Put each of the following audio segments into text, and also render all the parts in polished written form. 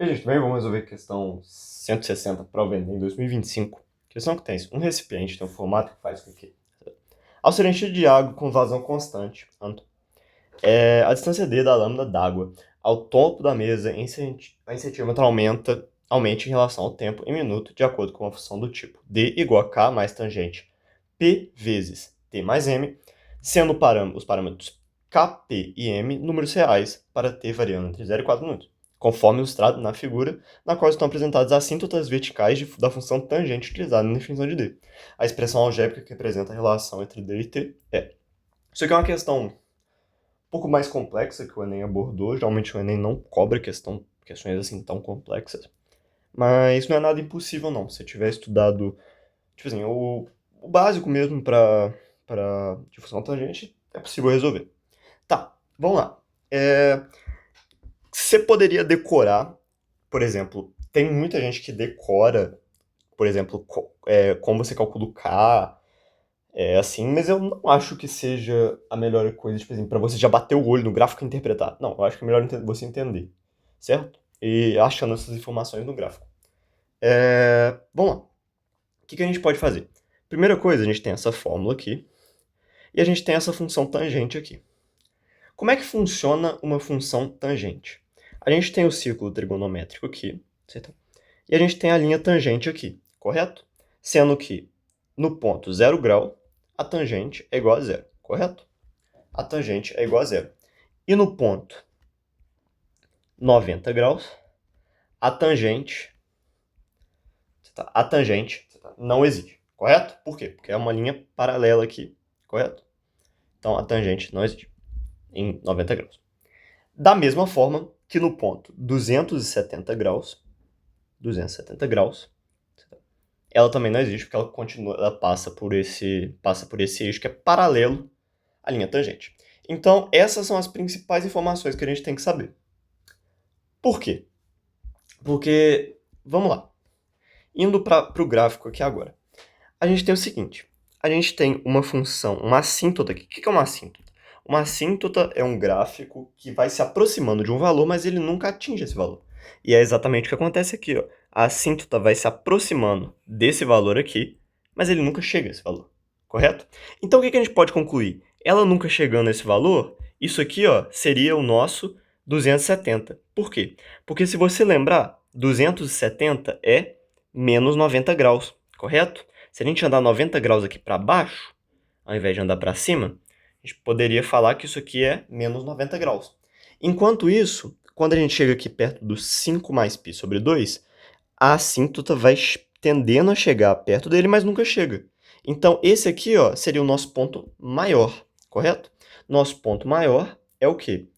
E, gente, bem, vamos resolver a questão 160 para o Enem 2025. Questão que tem um recipiente, tem um formato que faz com que, ao ser enchido de água com vazão constante, a distância d da lâmina d'água ao topo da mesa em centímetro aumente em relação ao tempo em minuto, de acordo com a função do tipo d igual a k mais tangente p vezes t mais m, sendo os parâmetros k, p e m números reais para t variando entre 0 e 4 minutos, conforme ilustrado na figura, na qual estão apresentadas assíntotas verticais da função tangente utilizada na definição de d. A expressão algébrica que representa a relação entre d e t é. Isso aqui é uma questão um pouco mais complexa que o Enem abordou. Geralmente o Enem não cobra questões assim tão complexas. Mas não é nada impossível, não. Se você tiver estudado, tipo assim, o básico mesmo para difusão tangente, é possível resolver. Tá, vamos lá. Você poderia decorar, por exemplo, tem muita gente que decora, por exemplo, como você calcula o K, assim, mas eu não acho que seja a melhor coisa, tipo assim, pra você já bater o olho no gráfico e interpretar. Não, eu acho que é melhor você entender, certo? E achando essas informações no gráfico. Vamos lá. O que a gente pode fazer? Primeira coisa, a gente tem essa fórmula aqui, e a gente tem essa função tangente aqui. Como é que funciona uma função tangente? A gente tem o círculo trigonométrico aqui, certo? E a gente tem a linha tangente aqui, correto? Sendo que no ponto 0 grau, a tangente é igual a zero, correto? A tangente é igual a zero. E no ponto 90 graus, a tangente não existe, correto? Por quê? Porque é uma linha paralela aqui, correto? Então a tangente não existe em 90 graus. Da mesma forma que no ponto 270 graus, ela também não existe, porque ela passa por esse eixo que é paralelo à linha tangente. Então, essas são as principais informações que a gente tem que saber. Por quê? Porque, vamos lá, indo para o gráfico aqui agora, a gente tem o seguinte, a gente tem uma função, uma assíntota aqui. O que é uma assíntota? Uma assíntota é um gráfico que vai se aproximando de um valor, mas ele nunca atinge esse valor. E é exatamente o que acontece aqui, ó. A assíntota vai se aproximando desse valor aqui, mas ele nunca chega a esse valor, correto? Então o que a gente pode concluir? Ela nunca chegando a esse valor, isso aqui, ó, seria o nosso 270. Por quê? Porque se você lembrar, 270 é menos 90 graus, correto? Se a gente andar 90 graus aqui para baixo, ao invés de andar para cima, a gente poderia falar que isso aqui é menos 90 graus. Enquanto isso, quando a gente chega aqui perto do 5 mais π sobre 2, a assíntota vai tendendo a chegar perto dele, mas nunca chega. Então, esse aqui, ó, seria o nosso ponto maior, correto? Nosso ponto maior é o quê?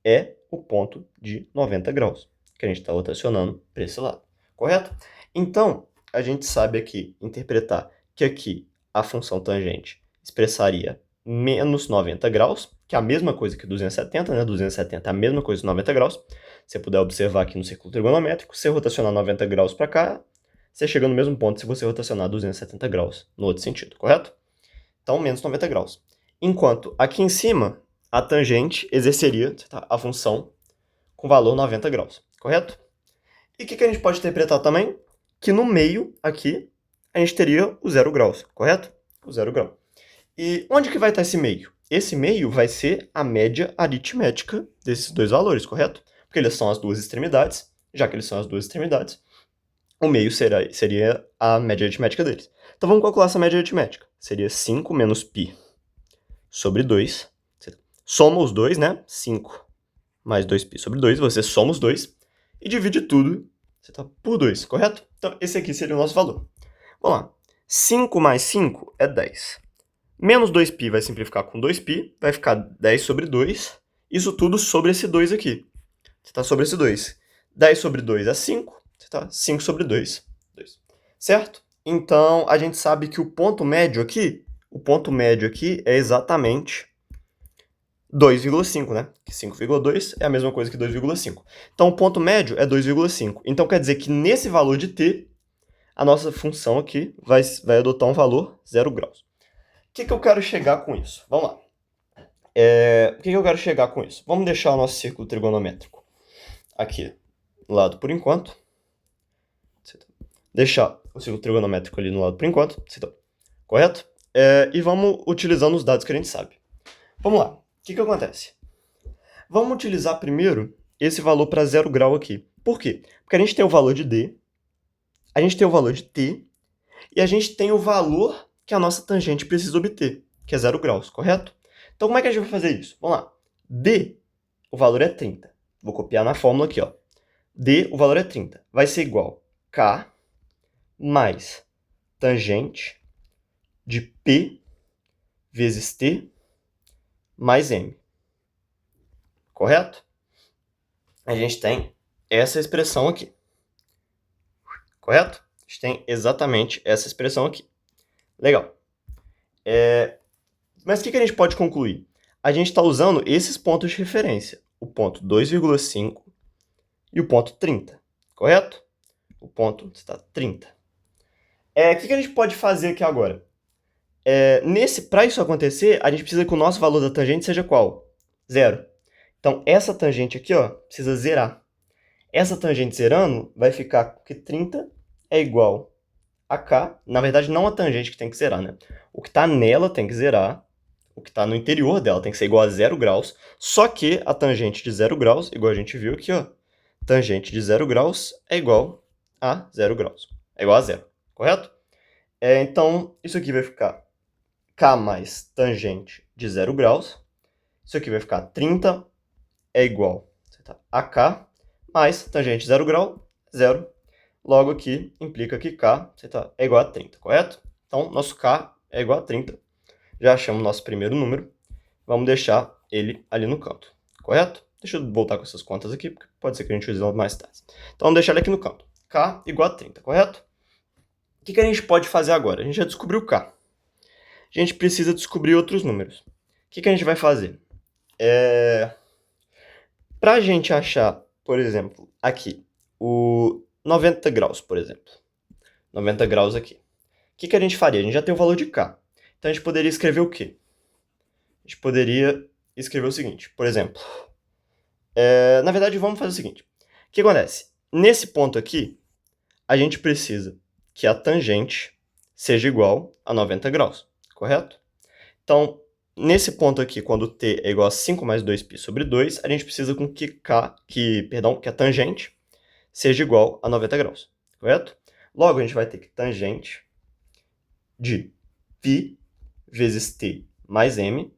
É o ponto de 90 graus, que a gente está rotacionando para esse lado, correto? Então, a gente sabe aqui interpretar que aqui a função tangente expressaria menos 90 graus, que é a mesma coisa que 270, né? 270 é a mesma coisa que 90 graus. Se você puder observar aqui no círculo trigonométrico, se você rotacionar 90 graus para cá, você chega no mesmo ponto se você rotacionar 270 graus no outro sentido, correto? Então, menos 90 graus. Enquanto aqui em cima, a tangente exerceria a função com valor 90 graus, correto? E o que a gente pode interpretar também? Que no meio, aqui, a gente teria o 0 graus, correto? O 0 grau. E onde que vai estar esse meio? Esse meio vai ser a média aritmética desses dois valores, correto? Porque eles são as duas extremidades. Já que eles são as duas extremidades, o meio seria a média aritmética deles. Então vamos calcular essa média aritmética. Seria 5 menos π sobre 2. Soma os dois, né? 5 mais 2π sobre 2. Você soma os dois e divide tudo por 2, correto? Então esse aqui seria o nosso valor. Vamos lá. 5 mais 5 é 10. Menos 2π vai simplificar com 2π, vai ficar 10 sobre 2. Isso tudo sobre esse 2 aqui. Sobre esse 2. 10 sobre 2 é 5. 5 sobre 2. Certo? Então, a gente sabe que o ponto médio aqui é exatamente 2,5, né? Que 5,2 é a mesma coisa que 2,5. Então, o ponto médio é 2,5. Então, quer dizer que nesse valor de t, a nossa função aqui vai adotar um valor 0 graus. O que eu quero chegar com isso? Vamos lá. O que eu quero chegar com isso? Vamos deixar o nosso círculo trigonométrico aqui lado por enquanto. Deixar o círculo trigonométrico ali no lado por enquanto. Correto? E vamos utilizando os dados que a gente sabe. Vamos lá. O que acontece? Vamos utilizar primeiro esse valor para 0 grau aqui. Por quê? Porque a gente tem o valor de D, a gente tem o valor de T, e a gente tem o valor que a nossa tangente precisa obter, que é 0 graus, correto? Então, como é que a gente vai fazer isso? Vamos lá. D, o valor é 30. Vou copiar na fórmula aqui, ó. D, o valor é 30. Vai ser igual a K mais tangente de P vezes T mais M. Correto? A gente tem essa expressão aqui. Correto? A gente tem exatamente essa expressão aqui. Legal. Mas o que a gente pode concluir? A gente está usando esses pontos de referência. O ponto 2,5 e o ponto 30. Correto? O ponto está 30. O que a gente pode fazer aqui agora? Para isso acontecer, a gente precisa que o nosso valor da tangente seja qual? 0. Então, essa tangente aqui, ó, precisa zerar. Essa tangente zerando vai ficar que 30 é igual a K. Na verdade, não a tangente que tem que zerar, né? O que está nela tem que zerar. O que está no interior dela tem que ser igual a 0 graus. Só que a tangente de 0 graus, igual a gente viu aqui, ó. Tangente de 0 graus é igual a 0 graus. É igual a 0, correto? Então, isso aqui vai ficar K mais tangente de 0 graus. Isso aqui vai ficar 30 é igual a K mais tangente de 0 grau, 0. Logo aqui implica que K é igual a 30, correto? Então, nosso K é igual a 30. Já achamos nosso primeiro número. Vamos deixar ele ali no canto, correto? Deixa eu voltar com essas contas aqui, porque pode ser que a gente use mais tarde. Então, vamos deixar ele aqui no canto. K igual a 30, correto? O que a gente pode fazer agora? A gente já descobriu K. A gente precisa descobrir outros números. O que a gente vai fazer? Para a gente achar, por exemplo, aqui, o 90 graus, por exemplo. 90 graus aqui. O que a gente faria? A gente já tem o valor de K. Então, a gente poderia escrever o quê? A gente poderia escrever o seguinte, por exemplo. Na verdade, vamos fazer o seguinte. O que acontece? Nesse ponto aqui, a gente precisa que a tangente seja igual a 90 graus, correto? Então, nesse ponto aqui, quando t é igual a 5 mais 2π sobre 2, a gente precisa com que a tangente seja igual a 90 graus, correto? Logo, a gente vai ter que tangente de π vezes t mais m,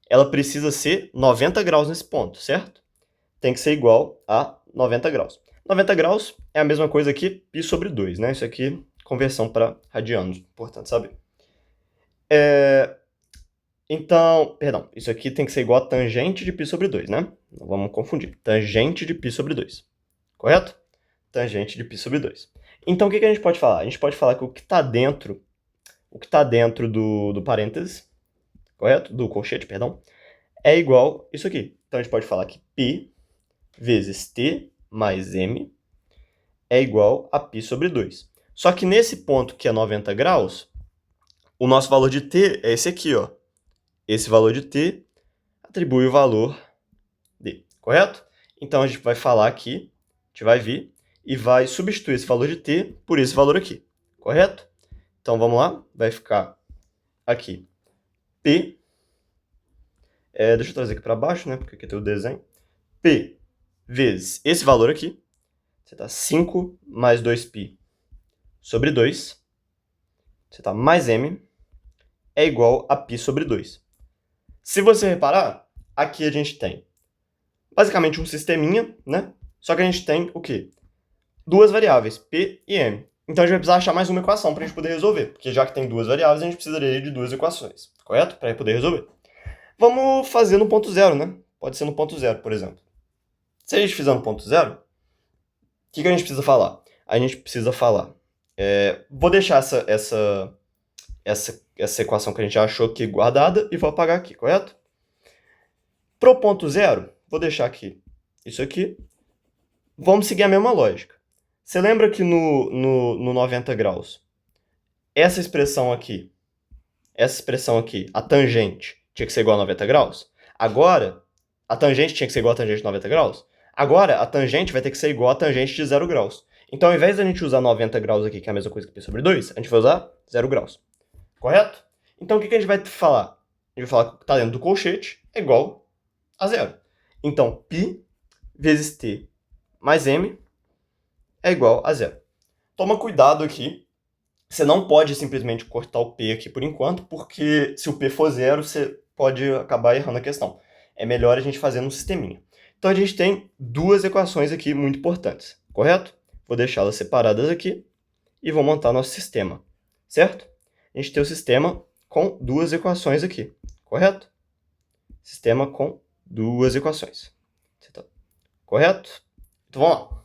ela precisa ser 90 graus nesse ponto, certo? Tem que ser igual a 90 graus. 90 graus é a mesma coisa que π sobre 2, né? Isso aqui, conversão para radianos, importante saber. Então, perdão, isso aqui tem que ser igual a tangente de π sobre 2, né? Não vamos confundir. Tangente de π sobre 2, correto? Tangente de π sobre 2. Então, o que a gente pode falar? A gente pode falar que o que está dentro do parênteses, correto? Do colchete, perdão, é igual isso aqui. Então, a gente pode falar que π vezes t mais m é igual a π sobre 2. Só que nesse ponto que é 90 graus, o nosso valor de t é esse aqui, ó. Esse valor de t atribui o valor d, correto? Então, a gente vai falar aqui, a gente vai vir e vai substituir esse valor de t por esse valor aqui, correto? Então, vamos lá, vai ficar aqui p, deixa eu trazer aqui para baixo, né, porque aqui tem o desenho, p vezes esse valor aqui, 5 mais 2π sobre 2, mais m, é igual a π sobre 2. Se você reparar, aqui a gente tem basicamente um sisteminha, né? Só que a gente tem o quê? Duas variáveis, p e m. Então a gente vai precisar achar mais uma equação para a gente poder resolver, porque já que tem duas variáveis, a gente precisaria de duas equações, correto? Para poder resolver. Vamos fazer no ponto zero, né? Pode ser no ponto zero, por exemplo. Se a gente fizer no ponto zero, o que a gente precisa falar? A gente precisa falar. Vou deixar essa equação que a gente já achou aqui guardada e vou apagar aqui, correto? Para o ponto zero, vou deixar aqui isso aqui. Vamos seguir a mesma lógica. Você lembra que no 90 graus, essa expressão aqui, a tangente, tinha que ser igual a 90 graus? Agora, a tangente tinha que ser igual a tangente de 90 graus? Agora, a tangente vai ter que ser igual a tangente de 0 graus. Então, ao invés da gente usar 90 graus aqui, que é a mesma coisa que π sobre 2, a gente vai usar 0 graus. Correto? Então, o que a gente vai falar? A gente vai falar que está dentro do colchete é igual a 0. Então, π vezes t mais m é igual a 0. Toma cuidado aqui. Você não pode simplesmente cortar o p aqui por enquanto, porque se o p for 0, você pode acabar errando a questão. É melhor a gente fazer no sisteminha. Então, a gente tem duas equações aqui muito importantes, correto? Vou deixá-las separadas aqui e vou montar nosso sistema, certo? A gente tem o sistema com duas equações aqui, correto? Sistema com duas equações, correto? Então, vamos lá.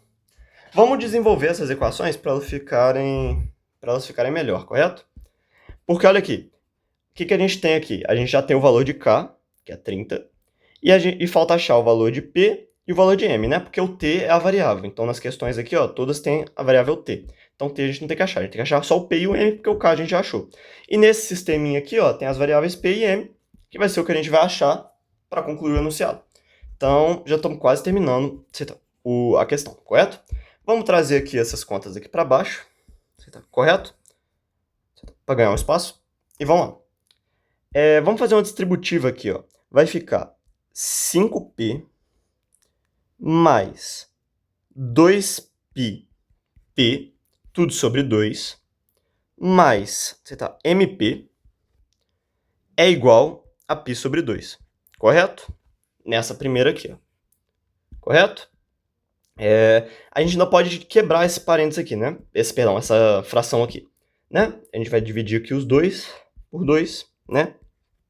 Vamos desenvolver essas equações para elas ficarem melhor, correto? Porque olha aqui, o que a gente tem aqui? A gente já tem o valor de K, que é 30, e falta achar o valor de P e o valor de M, né? Porque o T é a variável. Então, nas questões aqui, ó, todas têm a variável T. Então, T a gente não tem que achar. A gente tem que achar só o P e o M, porque o K a gente já achou. E nesse sisteminha aqui, ó, tem as variáveis P e M, que vai ser o que a gente vai achar para concluir o enunciado. Então, já estamos quase terminando a questão, correto? Vamos trazer aqui essas contas aqui para baixo, correto? Para ganhar um espaço. E vamos lá. Vamos fazer uma distributiva aqui, ó. Vai ficar 5π mais 2πp, tudo sobre 2, mais mp é igual a π sobre 2, correto? Nessa primeira aqui, ó. Correto? A gente não pode quebrar esse parênteses aqui, né? Essa fração aqui, né? A gente vai dividir aqui os 2 por 2, né?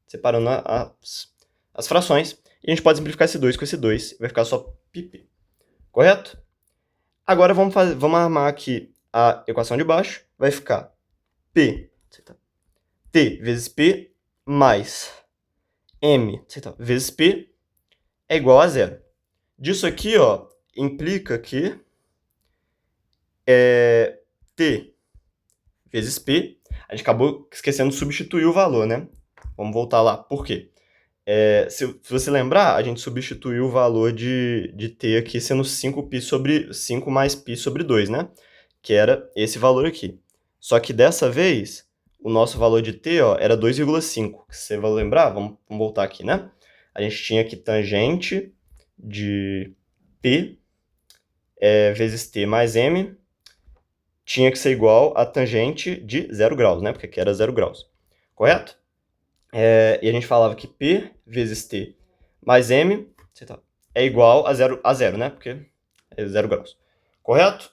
Separando as frações. E a gente pode simplificar esse 2 com esse 2. Vai ficar só πp. Correto? Agora vamos armar aqui a equação de baixo. Vai ficar P, T vezes P mais M vezes P é igual a 0. Disso aqui, ó, implica que T vezes P, a gente acabou esquecendo de substituir o valor, né? Vamos voltar lá. Por quê? Se você lembrar, a gente substituiu o valor de T aqui sendo 5π sobre 5 mais π sobre 2, né? Que era esse valor aqui. Só que dessa vez, o nosso valor de T, ó, era 2,5. Se você vai lembrar, vamos voltar aqui, né? A gente tinha aqui tangente de P vezes T mais M tinha que ser igual a tangente de 0 graus, né? Porque aqui era 0 graus. Correto? E a gente falava que P vezes T mais M é igual a 0, né? Porque é 0 graus. Correto?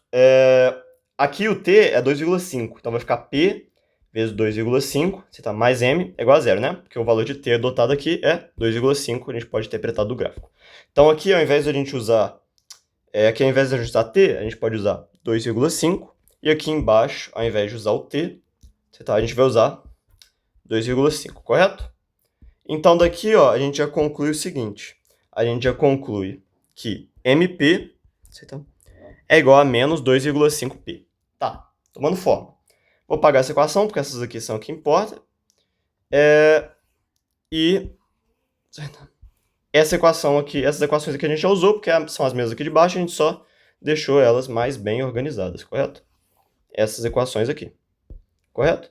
Aqui o T é 2,5. Então vai ficar P vezes 2,5 mais M é igual a 0, né? Porque o valor de T adotado aqui é 2,5. A gente pode interpretar do gráfico. Então aqui, ao invés de a gente usar... aqui, ao invés de a gente usar T, a gente pode usar 2,5. E aqui embaixo, ao invés de usar o T, a gente vai usar 2,5, correto? Então, daqui, ó, a gente já conclui o seguinte. A gente já conclui que MP é igual a menos 2,5P. Tá, tomando forma. Vou apagar essa equação, porque essas aqui são o que importa. E essa equação aqui, essas equações aqui a gente já usou, porque são as mesmas aqui de baixo, a gente só deixou elas mais bem organizadas, correto? Essas equações aqui, correto?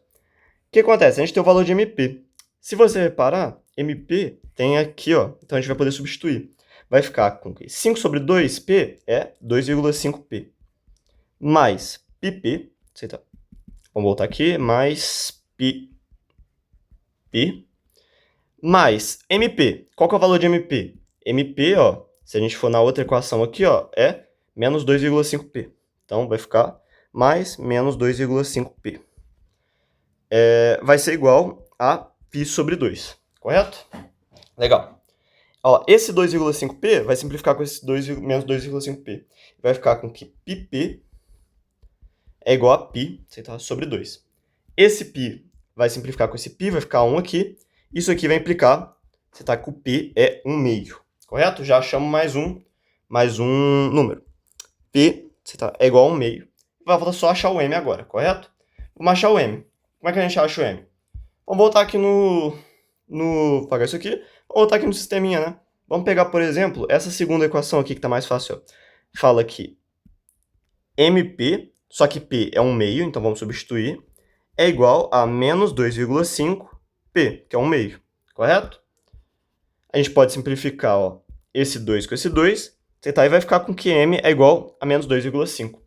O que acontece? A gente tem o valor de MP. Se você reparar, MP tem aqui, ó. Então a gente vai poder substituir. Vai ficar com 5 sobre 2P é 2,5P. Mais PP, vamos voltar aqui, mais P. Mais MP. Qual que é o valor de MP? MP, ó, se a gente for na outra equação aqui, ó, é menos 2,5P. Então vai ficar mais menos 2,5P. Vai ser igual a π sobre 2, correto? Legal. Ó, esse 2,5p vai simplificar com esse menos 2,5p. Vai ficar com que πp é igual a π sobre 2. Esse π vai simplificar com esse π, vai ficar 1 aqui. Isso aqui vai implicar que o π é 1/2, correto? Já achamos mais um número. π é igual a 1/2. Vai faltar só achar o m agora, correto? Vamos achar o m. Como é que a gente acha o m? Vamos voltar aqui apagar isso aqui. Vamos voltar aqui no sisteminha, né? Vamos pegar, por exemplo, essa segunda equação aqui que está mais fácil. Ó. Fala que MP, só que P é 1 meio, então vamos substituir, é igual a menos 2,5 P, que é 1 meio, correto? A gente pode simplificar ó, esse 2 com esse 2, e vai ficar com que M é igual a menos 2,5.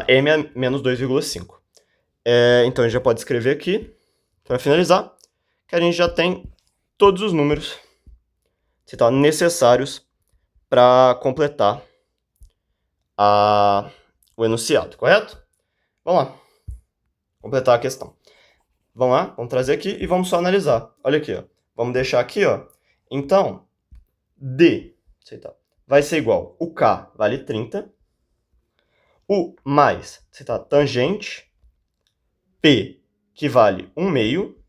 M é menos 2,5. Então a gente já pode escrever aqui, para finalizar, que a gente já tem todos os números necessários para completar o enunciado, correto? Vamos lá, completar a questão. Vamos lá, vamos trazer aqui e vamos só analisar. Olha aqui, ó. Vamos deixar aqui, ó. Então, D vai ser igual, o K vale 30, o mais, tangente, P, que vale 1 meio,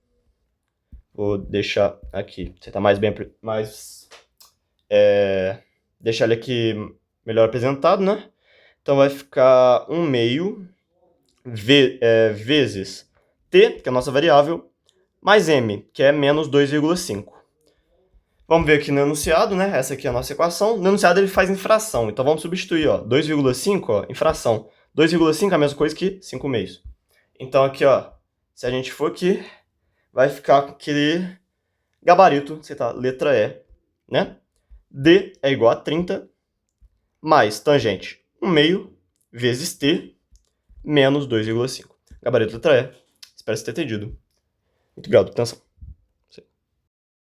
vou deixar aqui, deixar ele aqui melhor apresentado, né? Então vai ficar 1 meio vezes T, que é a nossa variável, mais M, que é menos 2,5. Vamos ver aqui no enunciado, né? Essa aqui é a nossa equação. No enunciado ele faz em fração, então vamos substituir, ó, 2,5 ó, em fração. 2,5 é a mesma coisa que 5 meios. Então aqui, ó, se a gente for aqui, vai ficar com aquele gabarito, letra E, né? D é igual a 30, mais tangente 1 meio, vezes T, menos 2,5. Gabarito letra E. Espero que você tenha entendido. Muito obrigado por atenção.